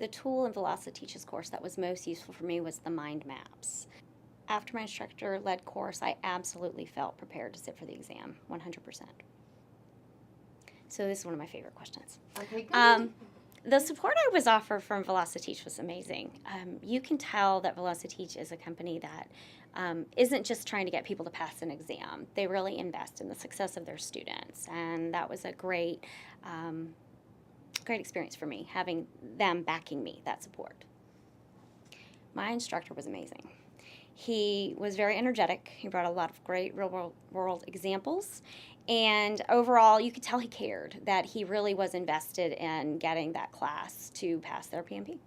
The tool in VelociTeach's course that was most useful for me was the mind maps. After my instructor-led course, I absolutely felt prepared to sit for the exam, 100%. So this is one of my favorite questions. Okay, good. The support I was offered from VelociTeach was amazing. You can tell that VelociTeach is a company that isn't just trying to get people to pass an exam. They really invest in the success of their students, and that was a great experience for me, having them backing me, that support. My instructor was amazing. He was very energetic. He brought a lot of great real-world examples. And overall, you could tell he cared, that he really was invested in getting that class to pass their PMP.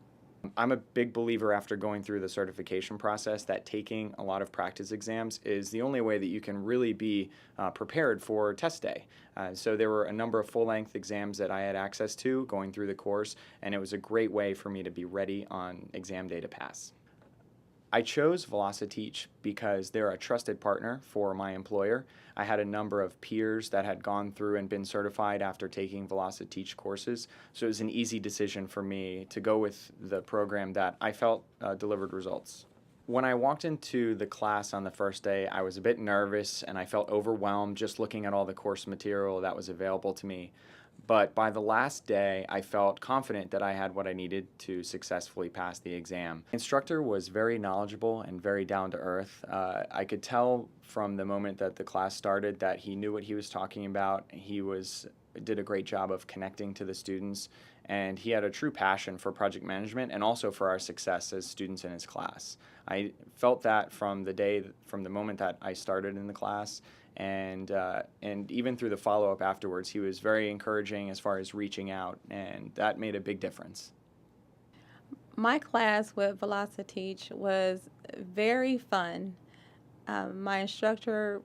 I'm a big believer after going through the certification process that taking a lot of practice exams is the only way that you can really be prepared for test day. So there were a number of full-length exams that I had access to going through the course, and it was a great way for me to be ready on exam day to pass. I chose VelociTeach because they're a trusted partner for my employer. I had a number of peers that had gone through and been certified after taking VelociTeach courses, so it was an easy decision for me to go with the program that I felt delivered results. When I walked into the class on the first day, I was a bit nervous and I felt overwhelmed just looking at all the course material that was available to me. But by the last day, I felt confident that I had what I needed to successfully pass the exam. The instructor was very knowledgeable and very down to earth. I could tell from the moment that the class started that he knew what he was talking about. He did a great job of connecting to the students, and he had a true passion for project management and also for our success as students in his class. I felt that from the moment that I started in the class. And even through the follow-up afterwards, he was very encouraging as far as reaching out, and that made a big difference. My class with VelociTeach was very fun. My instructor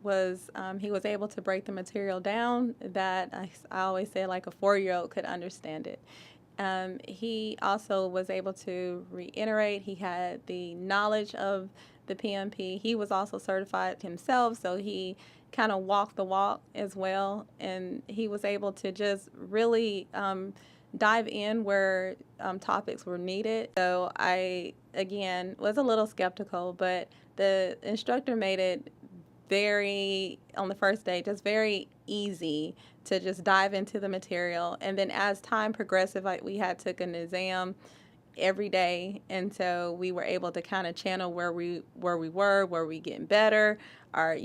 he was able to break the material down that I always say like a 4-year-old could understand it. He also was able to reiterate. He had the knowledge of the PMP. He was also certified himself, so he kind of walked the walk as well, and he was able to just really dive in where topics were needed. So I, again, was a little skeptical, but the instructor made it on the first day, just very easy to just dive into the material. And then as time progressed, we took an exam every day, and so we were able to kind of channel where we were we getting better, or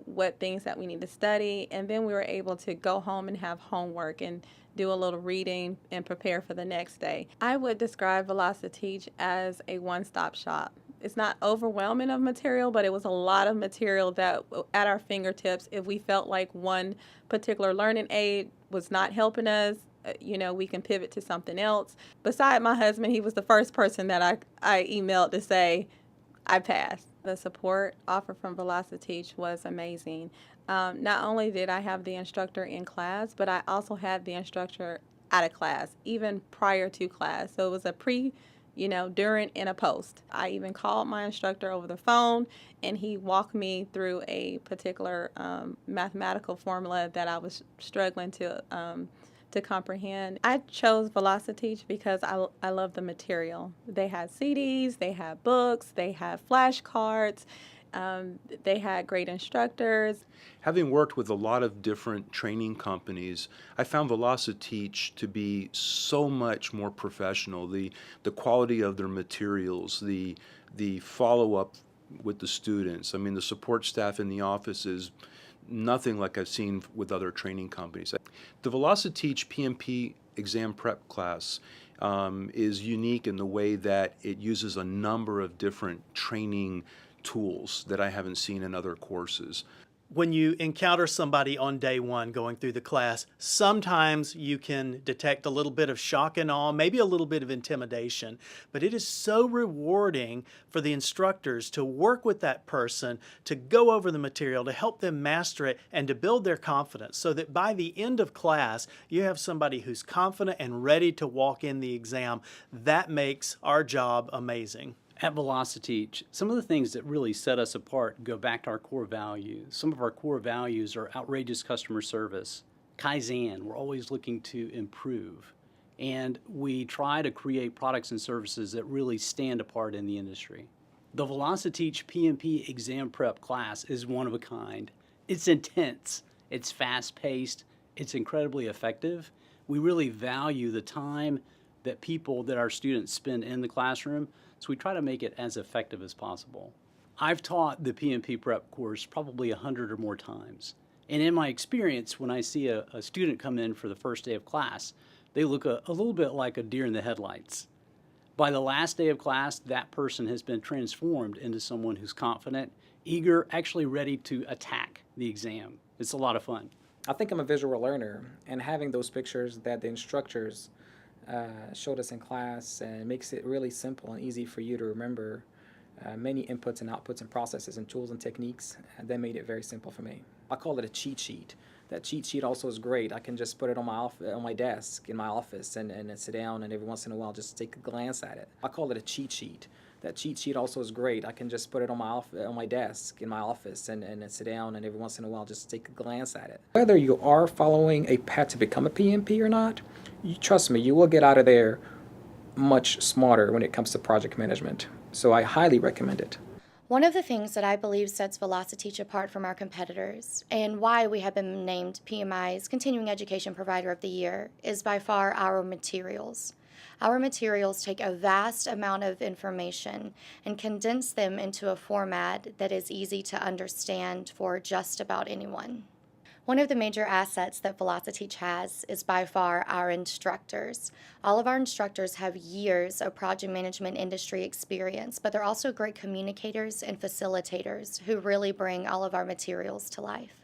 what things that we need to study, and then we were able to go home and have homework and do a little reading and prepare for the next day. I would describe VelociTeach as a one-stop shop. It's not overwhelming of material, but it was a lot of material that at our fingertips. If we felt like one particular learning aid was not helping us, we can pivot to something else. Beside my husband, he was the first person that I emailed to say I passed. The support offered from VelociTeach was amazing. Not only did I have the instructor in class, but I also had the instructor out of class, even prior to class. So it was a during and a post. I even called my instructor over the phone, and he walked me through a particular mathematical formula that I was struggling to comprehend. I chose VelociTeach because I love the material. They had CDs, they had books, they had flashcards, they had great instructors. Having worked with a lot of different training companies, I found VelociTeach to be so much more professional. The quality of their materials, the follow-up with the students. I mean, the support staff in the office is nothing like I've seen with other training companies. The VelociTeach PMP exam prep class is unique in the way that it uses a number of different training tools that I haven't seen in other courses. When you encounter somebody on day one going through the class, sometimes you can detect a little bit of shock and awe, maybe a little bit of intimidation, but it is so rewarding for the instructors to work with that person, to go over the material, to help them master it, and to build their confidence so that by the end of class, you have somebody who's confident and ready to walk in the exam. That makes our job amazing. At VelociTeach, some of the things that really set us apart go back to our core values. Some of our core values are outrageous customer service, Kaizen, we're always looking to improve, and we try to create products and services that really stand apart in the industry. The VelociTeach PMP exam prep class is one of a kind. It's intense, it's fast-paced, it's incredibly effective. We really value the time that our students spend in the classroom, so we try to make it as effective as possible. I've taught the PMP prep course probably 100 or more times. And in my experience, when I see a student come in for the first day of class, they look a little bit like a deer in the headlights. By the last day of class, that person has been transformed into someone who's confident, eager, actually ready to attack the exam. It's a lot of fun. I think I'm a visual learner, and having those pictures that the instructors showed us in class makes it really simple and easy for you to remember many inputs and outputs and processes and tools and techniques. That made it very simple for me. I call it a cheat sheet. That cheat sheet also is great. I can just put it on my desk in my office and sit down and every once in a while just take a glance at it. I call it a cheat sheet. That cheat sheet also is great. I can just put it on my desk in my office and sit down and every once in a while just take a glance at it. Whether you are following a path to become a PMP or not, trust me, you will get out of there much smarter when it comes to project management. So I highly recommend it. One of the things that I believe sets VelociTeach apart from our competitors and why we have been named PMI's Continuing Education Provider of the Year is by far our materials. Our materials take a vast amount of information and condense them into a format that is easy to understand for just about anyone. One of the major assets that VelociTeach has is by far our instructors. All of our instructors have years of project management industry experience, but they're also great communicators and facilitators who really bring all of our materials to life.